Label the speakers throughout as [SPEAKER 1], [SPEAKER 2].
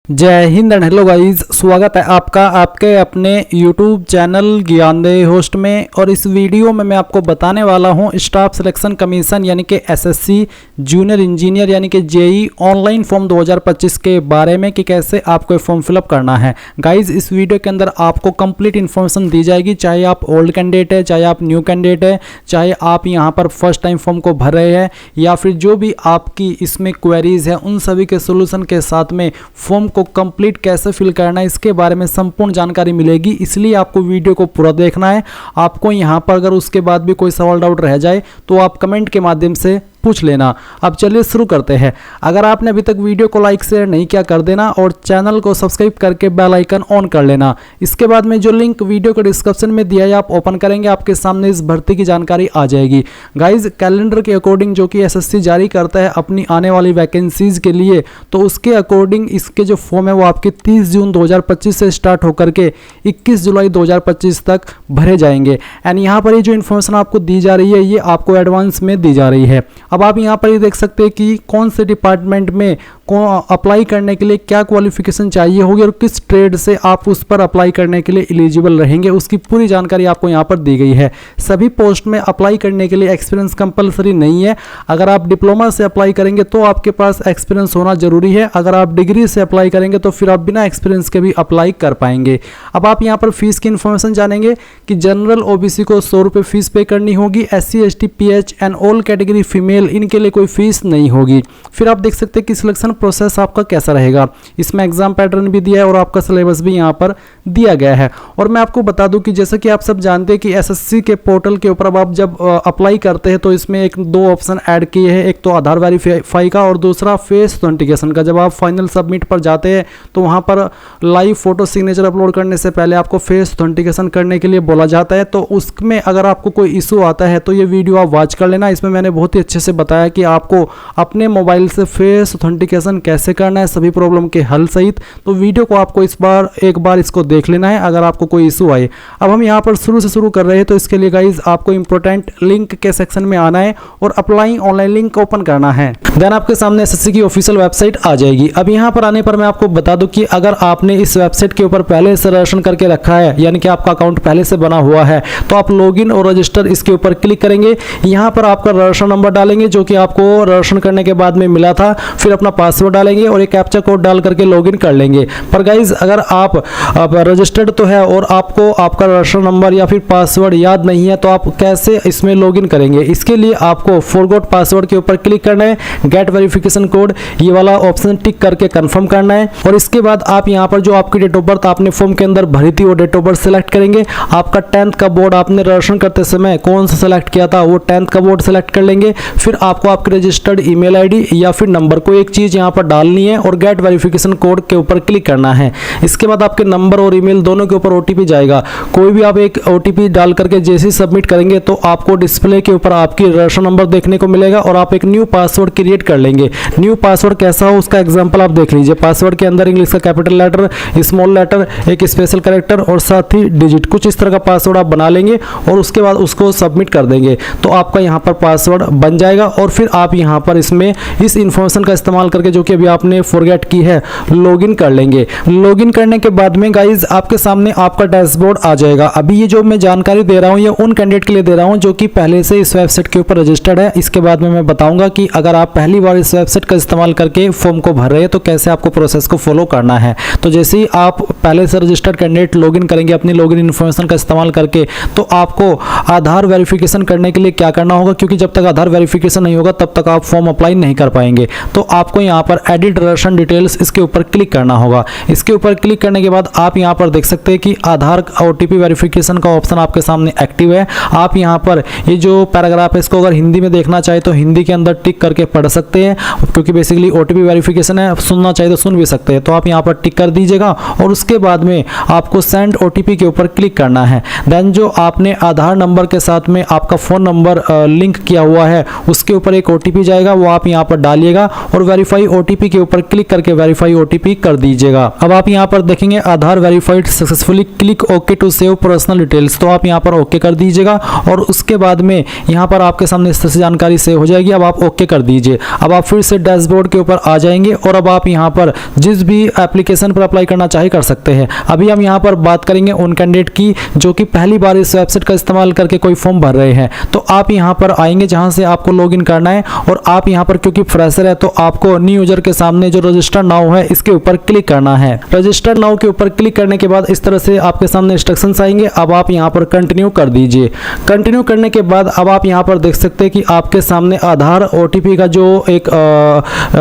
[SPEAKER 1] जय Hind and hello guys, स्वागत है आपका आपके अपने YouTube चैनल ज्ञानदेह होस्ट में। और इस वीडियो में मैं आपको बताने वाला हूं स्टाफ सिलेक्शन कमीशन यानी कि एसएससी जूनियर इंजीनियर यानी कि जेई ऑनलाइन फॉर्म 2025 के बारे में कि कैसे आपको फॉर्म फिलअप करना है। गाइस इस वीडियो के अंदर आपको कंप्लीट इन्फॉर्मेशन दी जाएगी, चाहे आप ओल्ड कैंडिडेट है, चाहे आप न्यू कैंडिडेट है, चाहे आप यहां पर फर्स्ट टाइम फॉर्म को भर रहे हैं या फिर जो भी आपकी इसमें क्वेरीज है उन सभी के सोल्यूशन के साथ में फॉर्म को कंप्लीट कैसे फिल करना है इसके बारे में संपूर्ण जानकारी मिलेगी। इसलिए आपको वीडियो को पूरा देखना है। आपको यहां पर अगर उसके बाद भी कोई सवाल डाउट रह जाए तो आप कमेंट के माध्यम से पूछ लेना। अब चलिए शुरू करते हैं। अगर आपने अभी तक वीडियो को लाइक शेयर नहीं किया कर देना और चैनल को सब्सक्राइब करके बेल आइकन ऑन कर लेना। इसके बाद में जो लिंक वीडियो के डिस्क्रिप्शन में दिया है आप ओपन करेंगे, आपके सामने इस भर्ती की जानकारी आ जाएगी। गाइज कैलेंडर के अकॉर्डिंग जो कि एसएससी जारी करता है अपनी आने वाली वैकेंसीज के लिए, तो उसके अकॉर्डिंग इसके जो फॉर्म है वो आपके 30 जून 2025 से स्टार्ट होकर के 21 जुलाई 2025 तक भरे जाएंगे। एंड यहाँ पर ये जो इन्फॉर्मेशन आपको दी जा रही है ये आपको एडवांस में दी जा रही है। अब आप यहाँ पर ये देख सकते हैं कि कौन से डिपार्टमेंट में अप्लाई करने के लिए क्या क्वालिफिकेशन चाहिए होगी और किस ट्रेड से आप उस पर अप्लाई करने के लिए एलिजिबल रहेंगे, उसकी पूरी जानकारी आपको यहाँ पर दी गई है। सभी पोस्ट में अप्लाई करने के लिए एक्सपीरियंस कंपलसरी नहीं है। अगर आप डिप्लोमा से अप्लाई करेंगे तो आपके पास एक्सपीरियंस होना जरूरी है। अगर आप डिग्री से अप्लाई करेंगे तो फिर आप बिना एक्सपीरियंस के भी अप्लाई कर पाएंगे। अब आप यहाँ पर फीस की इन्फॉर्मेशन जानेंगे कि जनरल ओबीसी को 100 रुपये फीस पे करनी होगी। SC ST PH and all category female इनके लिए कोई फीस नहीं होगी। फिर आप देख सकते हैं कि सिलेक्शन प्रोसेस आपका कैसा रहेगा। इसमें एग्जाम पैटर्न भी दिया है और आपका सिलेबस भी यहाँ पर दिया गया है। और मैं आपको बता दूं कि जैसा कि आप सब जानते हैं कि एसएससी के पोर्टल के ऊपर अब आप जब अप्लाई करते हैं तो इसमें एक दो ऑप्शन ऐड किए हैं, एक तो आधार वेरीफाई का और दूसरा फेस ऑथेंटिकेशन का। जब आप फाइनल सबमिट पर जाते हैं तो वहाँ पर लाइव फोटो सिग्नेचर अपलोड करने से पहले आपको फेस ऑथेंटिकेशन करने के लिए बोला जाता है। तो उसमें अगर आपको कोई इशू आता है तो ये वीडियो आप वॉच कर लेना। इसमें मैंने बहुत ही अच्छे से बताया कि आपको अपने मोबाइल से फेस ऑथेंटिकेशन कैसे करना है, सभी प्रॉब्लम के हल सहित। तो वीडियो को आपको एक बार इसको देख लेना है अगर आपको कोई इशू आए। अब हम यहाँ पर शुरू से शुरू कर रहे हैं तो इसके लिए गाइज आपको इंपॉर्टेंट लिंक के सेक्शन में आना है और अप्लाई ऑनलाइन लिंक ओपन करना है। देन आपके सामने एसएससी की ऑफिशियल वेबसाइट आ जाएगी। अब यहाँ पर आने पर मैं आपको बता दूं कि अगर आपने इस वेबसाइट के ऊपर पहले से रजिस्ट्रेशन करके रखा है यानी कि आपका अकाउंट पहले से बना हुआ है तो आप लॉगिन और रजिस्टर इसके ऊपर क्लिक करेंगे। यहाँ पर आपका रजिस्ट्रेशन नंबर डालेंगे जो कि आपको रजिस्ट्रेशन करने के बाद में मिला था, फिर अपना पासवर्ड डालेंगे और एक कैप्चा कोड डाल करके लॉगिन कर लेंगे। पर गाइज अगर आप रजिस्टर्ड तो है और आपको आपका रजिस्टर नंबर या फिर पासवर्ड याद नहीं है तो आप कैसे इसमें लॉगिन करेंगे। इसके लिए आपको फॉरगॉट पासवर्ड के ऊपर क्लिक करना है, गेट वेरिफिकेशन कोड ये वाला ऑप्शन टिक करके कंफर्म करना है। और इसके बाद आप यहाँ पर जो आपकी डेट ऑफ बर्थ आपने फॉर्म के अंदर भरी थी वो डेट ऑफ बर्थ सेलेक्ट करेंगे। आपका 10th का बोर्ड आपने रजिस्ट्रेशन करते समय कौन सा सेलेक्ट किया था वो 10th का बोर्ड सेलेक्ट कर लेंगे। फिर आपको आपके रजिस्टर्ड ईमेल आईडी या फिर नंबर को एक चीज यहाँ पर डालनी है और गेट वेरिफिकेशन कोड के ऊपर क्लिक करना है। इसके बाद आपके नंबर और ईमेल दोनों के ऊपर ओटीपी जाएगा। कोई भी आप एक ओटीपी डाल करके जैसे ही सबमिट करेंगे तो आपको डिस्प्ले के ऊपर आपकी रजिस्ट्रेशन नंबर देखने को मिलेगा और आप एक न्यू पासवर्ड क्रिएट कर लेंगे। न्यू पासवर्ड कैसा हो उसका एग्जांपल आप देख लीजिए। पासवर्ड के अंदर इंग्लिश का कैपिटल लेटर, स्मॉल लेटर, एक स्पेशल कैरेक्टर और साथ ही डिजिट, कुछ इस तरह का पासवर्ड आप बना लेंगे और उसके बाद उसको सबमिट कर देंगे तो आपका यहाँ पर पासवर्ड बन जाएगा। और फिर आप यहाँ पर इसमें इस इंफॉर्मेशन का इस्तेमाल करके जो कि अभी आपने फॉरगेट की है लॉगिन कर लेंगे। लॉगिन करने के बाद में गाइज आपके सामने आपका डैशबोर्ड आ जाएगा। अभी ये जो मैं जानकारी दे रहा हूँ ये उन कैंडिडेट के लिए दे रहा हूँ जो कि पहले से इस वेबसाइट के ऊपर रजिस्टर्ड है। इसके बाद में मैं बताऊंगा कि अगर आप पहली बार इस वेबसाइट का इस्तेमाल करके फॉर्म को भर रहे हैं तो कैसे आपको प्रोसेस को फॉलो करना है। तो जैसे ही आप पहले से रजिस्टर्ड कैंडिडेट लॉगिन करेंगे अपनी लॉगिन इन्फॉर्मेशन का इस्तेमाल करके तो आपको आधार वेरिफिकेशन करने के लिए क्या करना होगा, क्योंकि जब तक आधार वेरिफिकेशन नहीं होगा तब तक आप फॉर्म अप्लाई नहीं कर पाएंगे। तो आपको यहाँ पर एडिट रजिस्ट्रेशन डिटेल्स इसके ऊपर क्लिक करना होगा। इसके ऊपर क्लिक करने के बाद आप यहाँ पर देख सकते हैं कि आधार ओटीपी वेरिफिकेशन का ऑप्शन आपके सामने एक्टिव है। आप यहाँ पर ये जो पैराग्राफ है इसको अगर हिंदी में देखना चाहे तो हिंदी के अंदर टिक करके पढ़ सकते हैं, क्योंकि बेसिकली ओटीपी वेरिफिकेशन है, सुनना चाहिए तो सुन भी सकते हैं। तो आप यहाँ पर टिक कर दीजिएगा और उसके बाद में आपको सेंड ओटीपी के ऊपर क्लिक करना है। देन जो आपने आधार नंबर के साथ में आपका फोन नंबर लिंक किया हुआ है उसके ऊपर एक ओटीपी जाएगा, वो आप यहाँ पर डालिएगा और वेरीफाई वेरीफाई ओटीपी के ऊपर क्लिक करके वेरीफाई ओटीपी कर दीजिएगा। अब आप यहाँ पर देखेंगे Aadhaar verified successfully, click okay to save personal details, तो आप यहाँ पर ओके कर दीजिएगा और उसके बाद में यहाँ पर आपके सामने इस तरह से जानकारी सेव हो जाएगी। अब आप ओके कर दीजिए। अब आप फिर से डैशबोर्ड के ऊपर आ जाएंगे और अब आप यहाँ पर जिस भी एप्लीकेशन पर अप्लाई करना चाहे कर सकते हैं। अभी हम यहाँ पर बात करेंगे उन कैंडिडेट की जो कि पहली बार इस वेबसाइट का इस्तेमाल करके कोई फॉर्म भर रहे हैं। तो आप यहाँ पर आएंगे जहाँ से आपको लॉगिन करना है और आप यहाँ पर क्योंकि फ्रेशर है तो आपको न्यू यूजर के सामने जो रजिस्टर नाउ है इसके ऊपर क्लिक करना है। रजिस्टर नाउ के ऊपर क्लिक करने के बाद इस तरह से आपके सामने इंस्ट्रक्शंस आएंगे। अब आप यहाँ पर कंटिन्यू कर दीजिए। कंटिन्यू करने के बाद अब आप यहाँ पर देख सकते हैं कि आपके सामने आधार ओटीपी का जो एक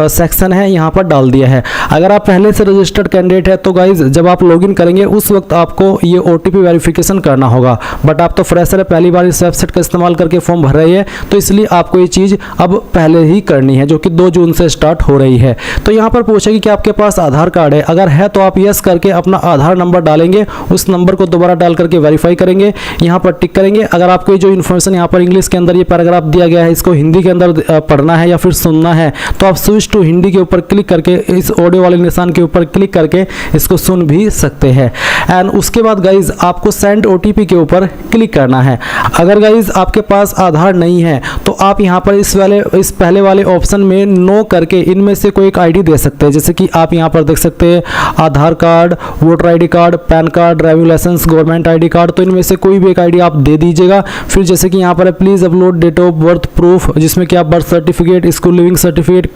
[SPEAKER 1] सेक्शन है यहाँ पर डाल दिया है। अगर आप पहले से रजिस्टर्ड कैंडिडेट है तो गाइज जब आप लॉगिन करेंगे उस वक्त आपको ये ओटीपी वेरिफिकेशन करना होगा, बट आप तो फ्रेशर है, पहली बार इस वेबसाइट का इस्तेमाल करके फॉर्म भर रहे हैं, तो इसलिए आपको ये चीज़ अब पहले ही करनी है जो कि 2 जून से स्टार्ट हो रही है। तो यहाँ पर पूछेगी कि आपके पास आधार कार्ड है, अगर है तो आप यस करके अपना आधार नंबर डालेंगे, उस नंबर को दोबारा डाल करके वेरीफाई करेंगे, यहाँ पर टिक करेंगे। अगर आपको जो इन्फॉर्मेशन यहाँ पर इंग्लिश के अंदर ये पैराग्राफ दिया गया है इसको हिंदी के अंदर पढ़ना है या फिर सुनना है तो आप स्विच टू हिंदी के ऊपर क्लिक करके इस ऑडियो वाले निशान के ऊपर क्लिक करके इसको सुन भी सकते हैं। एंड उसके बाद गाइज आपको सेंड ओटीपी के ऊपर क्लिक करना है। अगर गाइज आपके पास आधार नहीं है तो आप यहाँ पर इस पहले वाले ऑप्शन में नो करके इनमें से कोई एक आईडी दे सकते हैं। जैसे कि आप यहाँ पर देख सकते हैं Aadhaar card, voter ID card, PAN card, driving licence, government ID card, तो इनमें से कोई भी एक आईडी आप दे दीजिएगा। फिर जैसे कि यहाँ पर please upload date of birth proof, जिसमें कि आप birth certificate, school leaving certificate,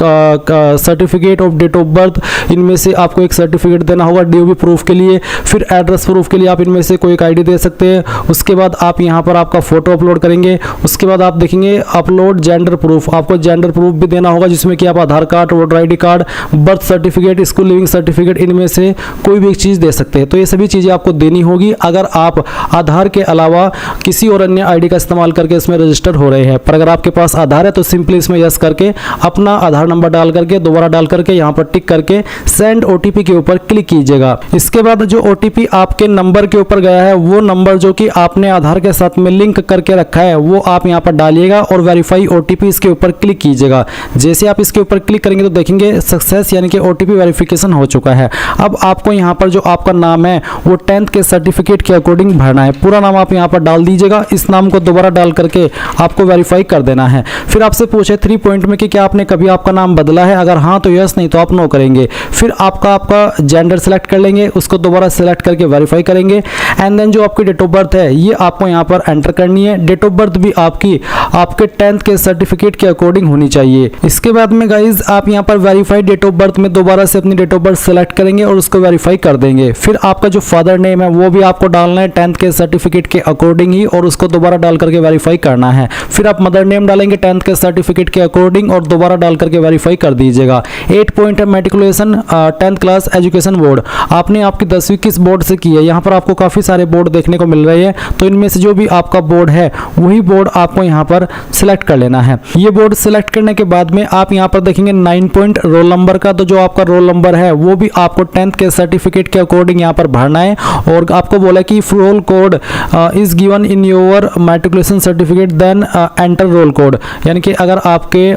[SPEAKER 1] certificate of date of birth, इनमें से आपको एक सर्टिफिकेट देना होगा डीओबी प्रूफ के लिए। फिर एड्रेस प्रूफ के लिए आप इनमें से कोई एक आईडी दे सकते हैं। उसके बाद आप यहाँ पर आपका फोटो अपलोड करेंगे। उसके बाद आप देखेंगे अपलोड जेंडर प्रूफ, आपको जेंडर प्रूफ भी देना होगा जिसमें कि आप Aadhaar card, voter ID card, birth certificate, school leaving certificate, इनमें से कोई भी एक चीज़ दे सकते हैं। तो ये सभी चीज़ें आपको देनी होगी अगर आप आधार के अलावा किसी और अन्य आईडी का इस्तेमाल करके इसमें रजिस्टर हो रहे हैं। पर अगर आपके पास आधार है तो सिंपली इसमें यस करके अपना आधार नंबर डाल करके दोबारा डाल करके यहाँ पर टिक करके सेंड ओटीपी के ऊपर क्लिक कीजिएगा। इसके बाद जो ओटीपी आपके नंबर के ऊपर गया है वो नंबर जो कि आपने आधार के साथ में लिंक करके रखा है वो आप यहाँ पर डालिएगा और वेरीफाई ओटीपी इसके ऊपर क्लिक कीजिएगा। जैसे आप इसके ऊपर क्लिक करेंगे तो देखेंगे सक्सेस यानी कि ओटीपी वेरिफिकेशन हो चुका है। अब आपको यहाँ पर जो आपका नाम है वो 10th के सर्टिफिकेट के अकॉर्डिंग भरना है। पूरा नाम आप यहाँ पर डाल दीजिएगा। इस नाम को दोबारा डाल करके आपको वेरीफाई कर देना है। फिर आपसे पूछे 3 पॉइंट में कि क्या आपने कभी आपका नाम बदला है, अगर हाँ तो यस, नहीं तो आप नो करेंगे। फिर आपका जेंडर सेलेक्ट कर लेंगे, उसको दोबारा सेलेक्ट करके वेरीफाई करेंगे। एंड देन जो आपकी डेट ऑफ बर्थ है ये आपको यहाँ पर एंटर करनी है। डेट ऑफ बर्थ भी आपके 10th के सर्टिफिकेट के अकॉर्डिंग होनी चाहिए। इसके बाद में गाइज आप यहाँ पर वेरीफाइड डेट ऑफ बर्थ में दोबारा से अपनी डेट ऑफ बर्थ सेलेक्ट करेंगे और उसको वेरीफाई कर देंगे। फिर आपका जो फादर नेम है वो भी आपको डालना है 10th के सर्टिफिकेट के अकॉर्डिंग ही और उसको दोबारा डाल करके वेरीफाई करना है। फिर आप मदर नेम डालेंगे 10th के सर्टिफिकेट के अकॉर्डिंग और दोबारा डाल करके वेरीफाई कर दीजिएगा। 8 पॉइंट है matriculation 10th class education board, आपने आपकी 10वीं किस बोर्ड से की है। यहाँ पर आपको काफ़ी सारे बोर्ड देखने को मिल रहे हैं, तो इनमें से जो भी आपका बोर्ड है वही बोर्ड आपको यहाँ पर सिलेक्ट कर लेना है। ये बोर्ड सिलेक्ट करने के बाद में आप यहाँ पर देखेंगे 9 पॉइंट रोल नंबर का, तो जो आपका रोल नंबर है वो भी आपको 10th के सर्टिफिकेट के अकॉर्डिंग यहाँ पर भरना है। और आपको बोला कि roll code is given in your matriculation certificate then enter roll code, यानी कि अगर आपके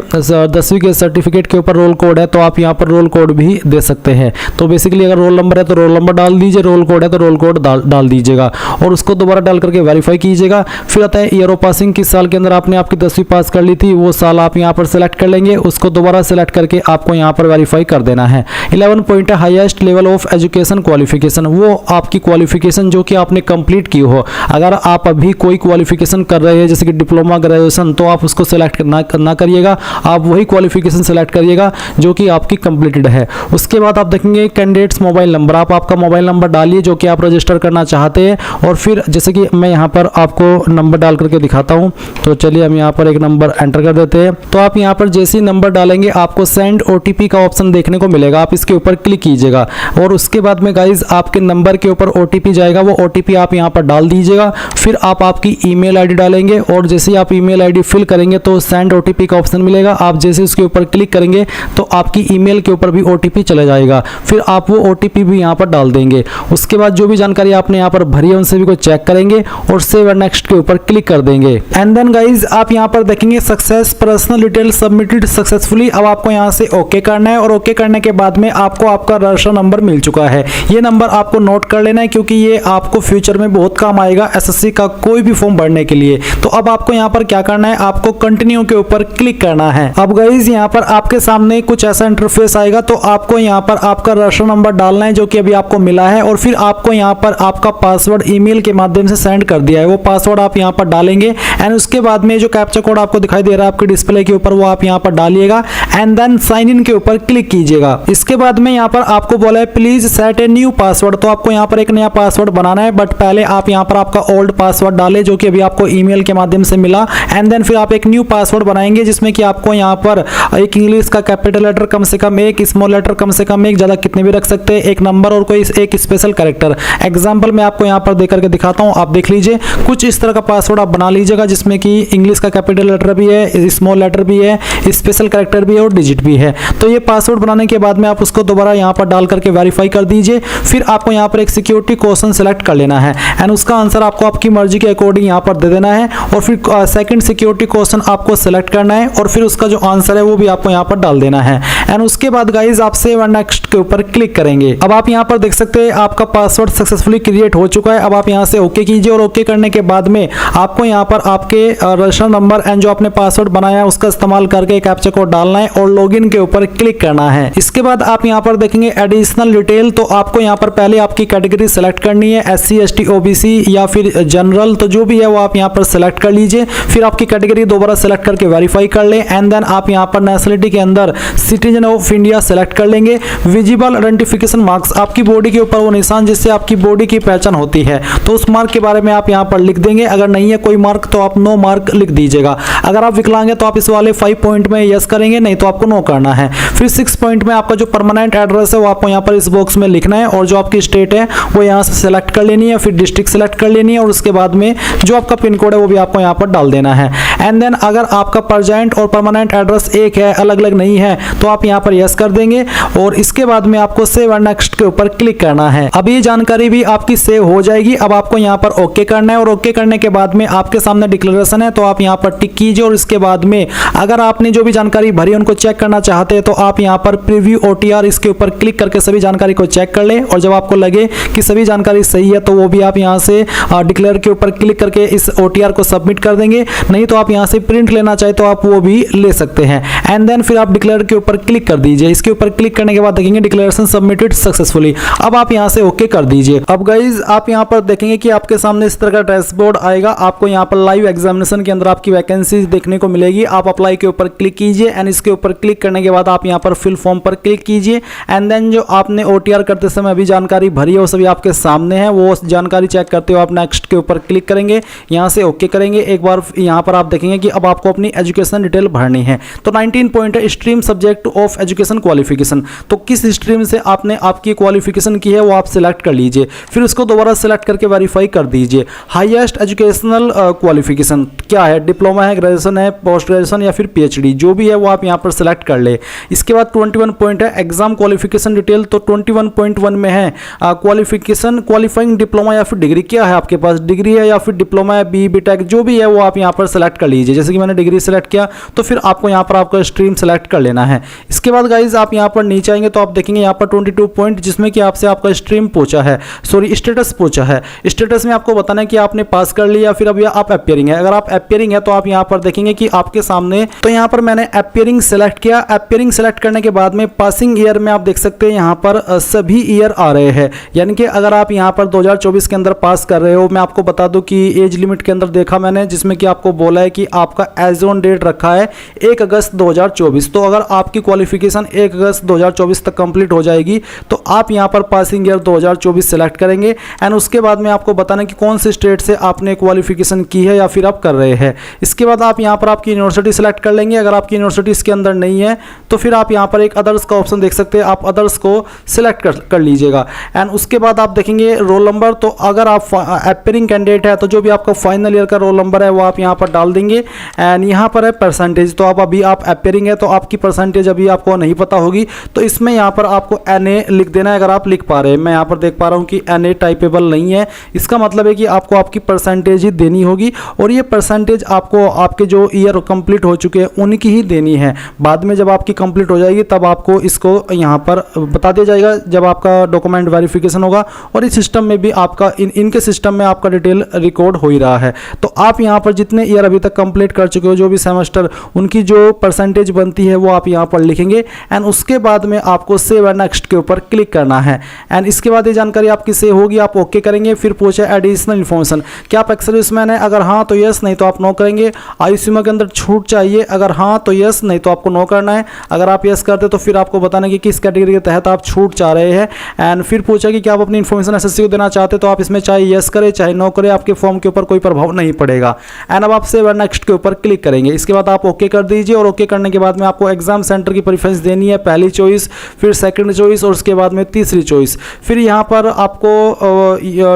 [SPEAKER 1] 10वीं के सर्टिफिकेट के ऊपर रोल कोड है तो आप यहाँ पर रोल कोड भी दे सकते हैं। तो बेसिकली अगर रोल नंबर है तो रोल नंबर डाल दीजिए, रोल कोड है तो रोल कोड डाल दीजिएगा और उसको दोबारा डाल करके वेरीफाई कीजिएगा। फिर आता है ईयर ऑफ पासिंग, किस साल के अंदर आपने आपकी 10वीं पास कर ली थी, वो साल आप यहाँ पर सेलेक्ट कर लेंगे, उसको दोबारा सेलेक्ट करके आपको यहाँ पर वेरीफाई कर देना है। 11 पॉइंट है highest level of education qualification, वो आपकी क्वालिफिकेशन जो कि आपने कंप्लीट की हो। अगर आप अभी कोई क्वालिफिकेशन कर रहे हैं जैसे कि डिप्लोमा, ग्रेजुएशन, तो आप उसको सेलेक्ट ना करिएगा, आप वही क्वालिफिकेशन सेलेक्ट करिएगा जो कि आपकी कंप्लीटेड है। उसके बाद आप देखेंगे कैंडिडेट्स मोबाइल नंबर, आप आपका मोबाइल नंबर डालिए जो कि आप रजिस्टर करना चाहते हैं। और फिर जैसे कि मैं यहाँ पर आपको नंबर डाल करके दिखाता हूँ, तो चलिए हम यहाँ पर एक नंबर एंटर कर देते हैं। तो आप यहाँ पर जैसे ही नंबर डालेंगे आपको सेंड ओटीपी का ऑप्शन देखने को मिलेगा, आप इसके ऊपर क्लिक कीजिएगा और उसके बाद में गाइज आपके नंबर के ऊपर ओटीपी जाएगा, वो ओटीपी आप यहाँ पर डाल दीजिएगा। फिर आप आपकी ईमेल आईडी डालेंगे और जैसे ही आप ईमेल आईडी फिल करेंगे तो सेंड ओटीपी का ऑप्शन मिलेगा, आप जैसे उसके ऊपर क्लिक करेंगे तो आपकी ईमेल के ऊपर भी ओटीपी चला जाएगा। फिर आप वो ओटीपी भी यहाँ पर डाल देंगे। उसके बाद जो भी जानकारी आपने यहाँ पर भरी है उन सभी को चेक करेंगे और सेव एंड नेक्स्ट के ऊपर क्लिक कर देंगे। एंड देन गाइज आप यहाँ पर देखेंगे success personal detail submitted successfully. अब आपको यहाँ से से ओके करना है और ओके करने के बाद में आपको आपका रजिस्टर नंबर मिल चुका है। ये नंबर आपको नोट कर लेना है क्योंकि ये आपको फ्यूचर में बहुत काम आएगा एसएससी का कोई भी फॉर्म भरने के लिए। तो अब आपको यहाँ पर क्या करना है, आपको कंटिन्यू के ऊपर क्लिक करना है। अब गाइस यहाँ पर आपके सामने कुछ ऐसा इंटरफेस आएगा, तो आपको यहाँ पर आपका रजिस्टर नंबर डालना है जो कि अभी आपको मिला है, और फिर आपको यहाँ पर आपका पासवर्ड ईमेल के माध्यम से सेंड कर दिया है, वो पासवर्ड आप यहाँ पर डालेंगे। एंड उसके बाद में जो कैप्चा कोड आपको दिखाई दे रहा है आपके डिस्प्ले के ऊपर, वो आप यहाँ पर डालिएगा एंड देन साइन इन के ऊपर क्लिक कीजिएगा। इसके बाद में यहाँ पर आपको बोला है please set a new password, तो आपको यहाँ पर एक नया पासवर्ड बनाना है, बट पहले आप यहाँ पर आपका ओल्ड पासवर्ड डालें जो कि अभी आपको ईमेल के माध्यम से मिला। एंड देन फिर आप एक न्यू पासवर्ड बनाएंगे जिसमें कि आपको यहाँ पर एक इंग्लिश का कैपिटल लेटर कम से कम एक, स्मॉल लेटर कम से कम एक, ज्यादा कितने भी रख सकते हैं, एक नंबर और कोई एक स्पेशल कैरेक्टर। एग्जांपल मैं आपको यहाँ पर देकर के दिखाता हूँ, आप देख लीजिए। कुछ इस तरह का पासवर्ड आप बना लीजिएगा जिसमें कि इंग्लिश का कैपिटल लेटर भी है, स्मॉल लेटर भी है, स्पेशल कैरेक्टर भी है और डिजिट भी है। तो ये पासवर्ड बनाने के बाद में आप उसको दोबारा यहाँ पर डाल करके वेरीफाई कर दीजिए। फिर आपको यहाँ पर एक सिक्योरिटी क्वेश्चन सेलेक्ट कर लेना है एंड उसका आंसर आपको आपकी मर्जी के अकॉर्डिंग यहाँ पर दे देना है, और फिर सेकंड सिक्योरिटी क्वेश्चन आपको सेलेक्ट करना है और फिर उसका जो आंसर है वो भी आपको यहाँ पर डाल देना है। एंड उसके बाद गाइज आप सेव एंड नेक्स्ट के ऊपर क्लिक करेंगे। अब आप यहाँ पर देख सकते हैं आपका पासवर्ड सक्सेसफुली क्रिएट हो चुका है। अब आप यहाँ से ओके कीजिए और ओके करने के बाद में आपको यहाँ पर आपके रजिस्टर नंबर एंड जो आपने पासवर्ड बनाया है उसका इस्तेमाल करके कैप्चा कोड डालना है और लॉगिन के ऊपर क्लिक करना है। इसके बाद आप यहाँ पर देखेंगे एडिशनल डिटेल, तो आपको यहाँ पर पहले आपकी कैटेगरी सेलेक्ट करनी है, SC ST OBC या फिर जनरल, तो जो भी है वो आप यहाँ पर सेलेक्ट कर लीजिए। फिर आपकी कैटेगरी दोबारा सेलेक्ट करके वेरीफाई कर ले एंड देन आप यहाँ पर नेशनलिटी के अंदर सिटीजन ऑफ इंडिया सेलेक्ट कर लेंगे। विजिबल आइडेंटिफिकेशन मार्क्स, आपकी बॉडी के ऊपर वो निशान जिससे आपकी बॉडी की पहचान होती है, तो उस मार्क के बारे में आप यहाँ पर लिख देंगे। अगर नहीं है कोई मार्क तो आप नो मार्क लिख दीजिएगा। अगर आप विकलांग है तो आप इस वाले 5 पॉइंट में यस करेंगे, नहीं तो आपको नो करना है। फिर 6 पॉइंट में आपका जो परमानेंट एड्रेस है वो आपको यहाँ पर इस बॉक्स में लिखना है और जो आपकी स्टेट है वो यहाँ से सेलेक्ट कर लेनी है, फिर डिस्ट्रिक्ट सेलेक्ट कर लेनी है और उसके बाद में जो आपका पिन कोड है वो भी आपको यहाँ पर डाल देना है। एंड देन अगर आपका प्रेजेंट और परमानेंट एड्रेस एक है, अलग अलग नहीं है, तो आप यहाँ पर यस कर देंगे और इसके बाद में आपको सेव एंड नेक्स्ट के ऊपर क्लिक करना है। अब ये जानकारी भी आपकी सेव हो जाएगी। अब आपको यहाँ पर ओके करना है और ओके करने के बाद में आपके सामने डिक्लेरेशन है, तो आप यहाँ पर टिक कीजिए और इसके बाद में अगर आपने जो भी जानकारी भरी उनको चेक करना चाहते हैं तो आप यहाँ पर प्रीव्यू OTR इसके ऊपर क्लिक करके सभी जानकारी को चेक कर ले, और जब आपको लगे कि सभी जानकारी सही है तो वो भी आप यहाँ से डिक्लेयर के ऊपर क्लिक करके इस OTR को सबमिट कर देंगे। नहीं तो आप यहाँ से प्रिंट लेना चाहे तो आप वो भी ले सकते हैं। एंड देन फिर आप डिक्लेयर के ऊपर क्लिक कर दीजिए। इसके ऊपर क्लिक करने के बाद देखेंगे डिक्लेरेशन सबमिटेड सक्सेसफुली। अब आप यहाँ से ओके कर दीजिए। अब गाइज आप यहाँ पर देखेंगे कि आपके सामने इस तरह का डैशबोर्ड आएगा। आपको यहाँ पर लाइव एग्जामिनेशन के अंदर आपकी वैकेंसी देखने को मिलेगी। आप अप्लाई के ऊपर क्लिक कीजिए एंड इसके ऊपर क्लिक करने के बाद आप यहाँ पर फिल फॉर्म पर क्लिक कीजिए। एंड देन जो आपने OTR करते समय अभी जानकारी भरी है वो सभी आपके सामने है, वो जानकारी चेक करते हुए आप नेक्स्ट के ऊपर क्लिक करेंगे, यहाँ से ओके करेंगे। एक बार यहाँ पर आप देखेंगे कि अब आपको अपनी एजुकेशन डिटेल भरनी है। तो 19 पॉइंट है stream subject of education qualification, तो किस स्ट्रीम से आपने आपकी क्वालिफिकेशन की है वो आप सिलेक्ट कर लीजिए। फिर उसको दोबारा सिलेक्ट करके वेरीफाई कर दीजिए। हाईएस्ट एजुकेशनल क्वालिफिकेशन क्या है, डिप्लोमा है, ग्रेजुएशन है, पोस्ट ग्रेजुएशन या फिर PhD, जो भी है वो आप यहाँ पर सिलेक्ट कर ले। इसके बाद 21 पॉइंट है एग्जाम क्वालिफिकेशन डिटेल, तो 21.1 में है क्वालिफिकेशन क्वालिफाइंग डिप्लोमा या फिर डिग्री, क्या है आपके पास, डिग्री है या फिर डिप्लोमा है, BE BTech जो भी है वो आप यहाँ पर सेलेक्ट कर लीजिए। जैसे कि मैंने डिग्री सेलेक्ट किया तो फिर आपको यहाँ पर आपका स्ट्रीम सेलेक्ट कर लेना है। इसके बाद गाइज आप यहाँ पर नीचे आएंगे तो आप देखेंगे यहाँ पर 22 पॉइंट जिसमें कि आपसे आपका स्ट्रीम पूछा है, सॉरी स्टेटस पूछा है। स्टेटस में आपको बताना है कि आपने पास कर लिया फिर अभी आप अपियरिंग है। अगर आप अपियरिंग है तो आप यहाँ पर देखेंगे कि आपके सामने, तो यहाँ पर मैंने अपियरिंग सेलेक्ट किया। अपियरिंग सेलेक्ट करने के बाद में पासिंग ईयर में आप देख सकते हैं यहाँ पर सभी ईयर आ रहे हैं, यानी कि अगर आप यहाँ पर 2024 के अंदर पास कर रहे हो, मैं आपको बता दूं कि एज लिमिट के अंदर देखा मैंने जिसमें कि आपको बोला है कि आपका एज ऑन डेट रखा है 1 अगस्त 2024। तो अगर आपकी क्वालिफिकेशन 1 अगस्त 2024 तक कंप्लीट हो जाएगी तो आप यहाँ पर पासिंग ईयर 2024 सेलेक्ट करेंगे। एंड उसके बाद में आपको बताना कि कौन से स्टेट से आपने क्वालिफिकेशन की है या फिर आप कर रहे हैं। इसके बाद आप यहाँ पर आपकी यूनिवर्सिटी सेलेक्ट कर लेंगे। अगर आपकी यूनिवर्सिटी इसके अंदर नहीं है तो फिर आप यहाँ पर एक अदर्स का ऑप्शन देख सकते हैं, आप अदर्स को सिलेक्ट कर लीजिएगा। एंड उसके बाद आप देखेंगे रोल नंबर, तो अगर आप अपियरिंग कैंडिडेट है तो जो भी आपका फाइनल ईयर का रोल नंबर है वो आप यहाँ पर डाल देंगे। एंड यहाँ पर है परसेंटेज, तो आप अपियरिंग है तो आपकी परसेंटेज अभी आपको नहीं पता होगी, तो इसमें यहाँ पर आपको NA लिख देना है अगर आप लिख पा रहे हैं। मैं यहाँ पर देख पा रहा हूँ कि NA टाइपेबल नहीं है, इसका मतलब है कि आपको आपकी परसेंटेज ही देनी होगी और ये परसेंटेज आपको आपके जो ईयर कंप्लीट हो चुके हैं उनकी ही देनी है। बाद में जब आपकी कंप्लीट हो जाएगी तब आपको इसको यहाँ पर बता दिया जाएगा जब आपका डॉक्यूमेंट वेरिफिकेशन होगा। और इस सिस्टम में भी आपका इनके सिस्टम में आपका डिटेल रिकॉर्ड हो ही रहा है। तो आप यहाँ पर जितने ईयर अभी तक कंप्लीट कर चुके हो, जो भी सेमेस्टर, उनकी जो परसेंटेज बनती है वो आप यहाँ पर लिखेंगे। एंड उसके बाद में आपको सेव एंड नेक्स्ट के ऊपर क्लिक करना है। एंड इसके बाद ये जानकारी आपकी सेव होगी, आप ओके करेंगे। फिर पूछे एडिशनल इन्फॉर्मेशन, क्या आप एक्स सर्विसमैन है, अगर हाँ तो यस, नहीं तो आप नो करेंगे। आयु सीमा के अंदर छूट चाहिए, अगर हाँ तो यस, नहीं तो आपको नो करना है। अगर आप यस करते तो फिर आपको बताना कि किस कैटेगरी के तहत आप छूट चाह रहे हैं। एंड फिर पूछा कि क्या आप अपनी इन्फॉर्मेशन एसएससी को देना चाहते, तो आप इसमें चाहे यस करें चाहे नो करें, आपके फॉर्म के ऊपर कोई प्रभाव नहीं पड़ेगा। एंड अब आप सेव एंड नेक्स्ट के ऊपर क्लिक करेंगे। इसके बाद आप ओके कर दीजिए और ओके करने के बाद में आपको एग्जाम सेंटर की प्रेफरेंस देनी है, पहली चॉइस, फिर सेकंड चॉइस और उसके बाद में तीसरी चॉइस। फिर यहाँ पर आपको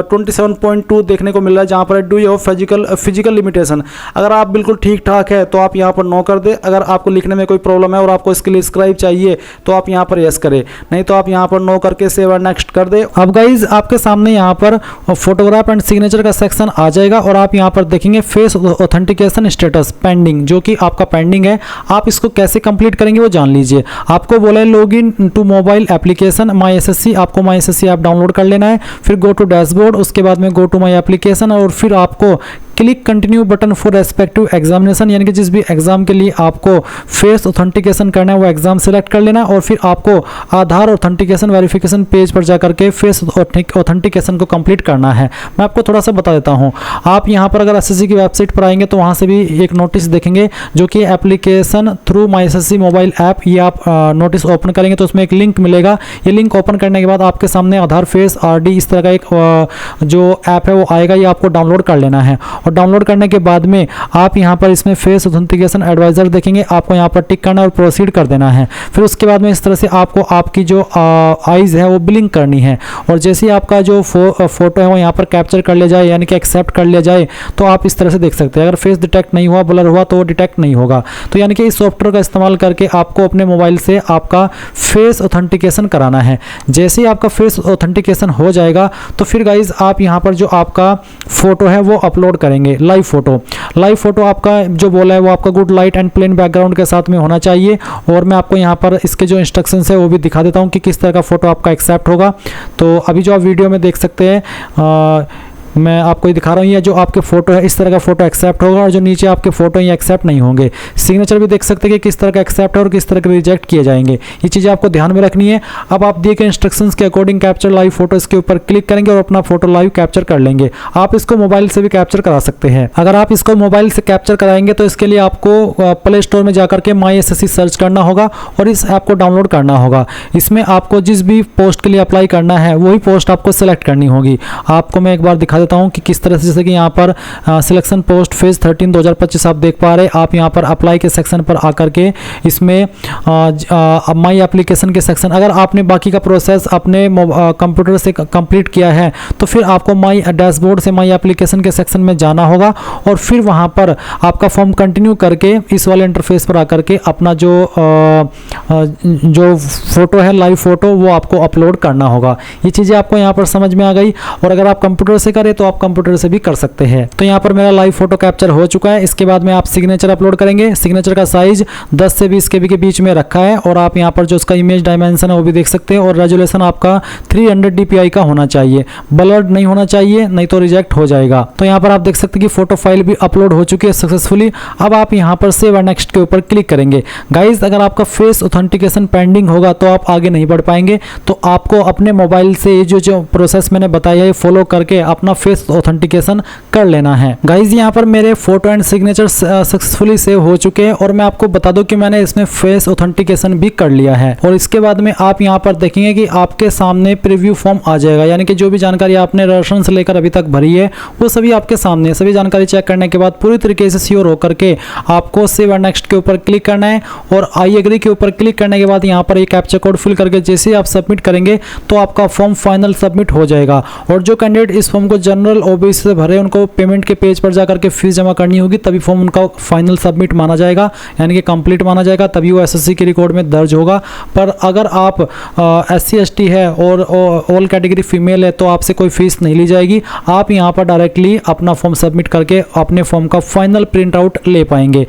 [SPEAKER 1] 27.2 देखने को मिल रहा है जहाँ पर do you have physical limitation. अगर आप बिल्कुल ठीक ठाक है तो आप यहाँ पर नो कर दे। अगर आपको लिखने में कोई प्रॉब्लम है और आपको इसके लिए स्क्राइब चाहिए तो आप यहाँ पर यस करें, नहीं तो आप यहाँ पर नो करके सेव एंड नेक्स्ट कर दे। अब गाइज आपके सामने यहाँ पर फोटोग्राफ एंड सिग्नेचर का सेक्शन आ जाएगा और आप यहाँ पर देखेंगे फेस ऑथेंटिकेशन स्टेटस पेंडिंग, जो कि आपका पेंडिंग है। आप इसको कैसे कंप्लीट करेंगे वो जान लीजिए। आपको बोला है log in to mobile application my SSC, आपको माई एसएससी ऐप डाउनलोड कर लेना है। फिर गो टू डैशबोर्ड, उसके बाद में गो टू माई एप्लीकेशन और फिर आपको click continue button for respective examination, यानी कि जिस भी एग्जाम के लिए आपको फेस ऑथेंटिकेशन करना है वो एग्जाम सेलेक्ट कर लेना और फिर आपको आधार ऑथेंटिकेशन वेरिफिकेशन पेज पर जाकर के फेस ऑथेंटिकेशन को कंप्लीट करना है। मैं आपको थोड़ा सा बता देता हूँ। आप यहाँ पर अगर एसएससी की वेबसाइट पर आएंगे तो वहाँ से भी एक नोटिस देखेंगे जो कि application through my SSC mobile app, ये आप नोटिस ओपन करेंगे तो उसमें एक लिंक मिलेगा। ये लिंक ओपन करने के बाद आपके सामने आधार फेस आरडी इस तरह का एक जो ऐप है वो आएगा, ये आपको डाउनलोड कर लेना है। और डाउनलोड करने के बाद में आप यहाँ पर इसमें फेस ऑथेंटिकेशन एडवाइजर देखेंगे, आपको यहाँ पर टिक करना और प्रोसीड कर देना है। फिर उसके बाद में इस तरह से आपको आपकी जो आईज है वो ब्लिंक करनी है और जैसे ही आपका जो फोटो है वो यहाँ पर कैप्चर कर लिया जाए, यानी कि एक्सेप्ट कर लिया जाए, तो आप इस तरह से देख सकते हैं। अगर फेस डिटेक्ट नहीं हुआ, ब्लर हुआ, तो वो डिटेक्ट नहीं होगा। तो यानी कि इस सॉफ्टवेयर का इस्तेमाल करके आपको अपने मोबाइल से आपका फेस ऑथेंटिकेशन कराना है। जैसे ही आपका फेस ऑथेंटिकेशन हो जाएगा तो फिर गाइज आप यहाँ पर जो आपका फोटो है वो अपलोड करेंगे, लाइव फोटो आपका जो बोला है वो आपका good light and plain background के साथ में होना चाहिए। और मैं आपको यहाँ पर इसके जो इंस्ट्रक्शंस है वो भी दिखा देता हूँ कि किस तरह का फोटो आपका एक्सेप्ट होगा। तो अभी जो आप वीडियो में देख सकते हैं, मैं आपको ये दिखा रहा हूँ, ये जो आपके फोटो है इस तरह का फोटो एक्सेप्ट होगा और जो नीचे आपके फोटो ये एक्सेप्ट नहीं होंगे। सिग्नेचर भी देख सकते हैं कि किस तरह का एक्सेप्ट है और किस तरह के रिजेक्ट किए जाएंगे। ये चीज़ें आपको ध्यान में रखनी है। अब आप दिए गए इंस्ट्रक्शंस के अकॉर्डिंग कैप्चर लाइव फोटो इसके ऊपर क्लिक करेंगे और अपना फोटो लाइव कैप्चर कर लेंगे। आप इसको मोबाइल से भी कैप्चर करा सकते हैं। अगर आप इसको मोबाइल से कैप्चर कराएंगे तो इसके लिए आपको प्ले स्टोर में जाकर के माई एसएससी सर्च करना होगा और इस ऐप को डाउनलोड करना होगा। इसमें आपको जिस भी पोस्ट के लिए अप्लाई करना है वही पोस्ट आपको सेलेक्ट करनी होगी। आपको मैं एक बार दिखा देता हूँ कि किस तरह से, जैसे कि यहाँ पर सिलेक्शन पोस्ट फेज 13 2025 आप देख पा रहे हैं। आप यहाँ पर अप्लाई के सेक्शन पर आकर के इसमें माई एप्लीकेशन के सेक्शन, अगर आपने बाकी का प्रोसेस अपने कंप्यूटर से कंप्लीट किया है तो फिर आपको माई डैशबोर्ड से माई एप्लीकेशन के सेक्शन में जाना होगा और फिर वहाँ पर आपका फॉर्म कंटिन्यू करके इस वाले इंटरफेस पर आकर के अपना जो फोटो है लाइव फोटो वो आपको अपलोड करना होगा। ये चीज़ें आपको यहाँ पर समझ में आ गई। और अगर आप कंप्यूटर से करें तो आप कंप्यूटर से भी कर सकते हैं। तो यहाँ पर मेरा लाइव फोटो कैप्चर हो चुका है। इसके बाद में आप सिग्नेचर अपलोड करेंगे। सिग्नेचर का साइज 10 से 20 KB के बीच में रखा है और आप यहाँ पर जो उसका इमेज डायमेंशन है वो भी देख सकते हैं। और रेजोल्यूशन आपका 300 DPI का होना चाहिए, ब्लर्ड नहीं होना चाहिए, नहीं तो रिजेक्ट हो जाएगा। तो यहाँ पर आप देख सकते हैं कि फोटो फाइल भी अपलोड हो चुकी है सक्सेसफुली। अब आप यहाँ पर सेव एंड नेक्स्ट के ऊपर क्लिक करेंगे। गाइज अगर आपका फेस ऑथेंटिकेशन पेंडिंग होगा तो आप आगे नहीं बढ़ पाएंगे। तो आपको अपने मोबाइल से ये जो प्रोसेस मैंने बताया है फॉलो करके अपना फेस ऑथेंटिकेशन कर लेना है। गाइज यहाँ पर मेरे photo and signature successfully save हो चुके हैं और मैं आपको बता दूं कि मैंने इसमें फेस ऑथेंटिकेशन भी कर लिया है। और इसके बाद में आप यहाँ पर देखेंगे कि आपके सामने प्रीव्यू फॉर्म आ जाएगा, यानी कि जो भी जानकारी आपने रजिस्ट्रेशन से लेकर अभी तक भरी है वो सभी आपके सामने। सभी जानकारी चेक करने के बाद पूरी तरीके से श्योर होकर के आपको सेव एंड नेक्स्ट के ऊपर क्लिक करना है और आई एग्री के ऊपर क्लिक करने के बाद यहाँ पर एक कैप्चा कोड फिल करके जैसे ही आप सबमिट करेंगे तो आपका फॉर्म फाइनल सबमिट हो जाएगा। और जो कैंडिडेट इस फॉर्म को जनरल ओबीसी से भरे उनको पेमेंट के पेज पर जाकर के फीस जमा करनी होगी, तभी फॉर्म उनका फाइनल सबमिट माना जाएगा, यानी कि कंप्लीट माना जाएगा, तभी वो एसएससी के रिकॉर्ड में दर्ज होगा। पर अगर आप SC ST है और ऑल कैटेगरी फीमेल है तो आपसे कोई फीस नहीं ली जाएगी। आप यहाँ पर डायरेक्टली अपना फॉर्म सबमिट करके अपने फॉर्म का फाइनल प्रिंट आउट ले पाएंगे।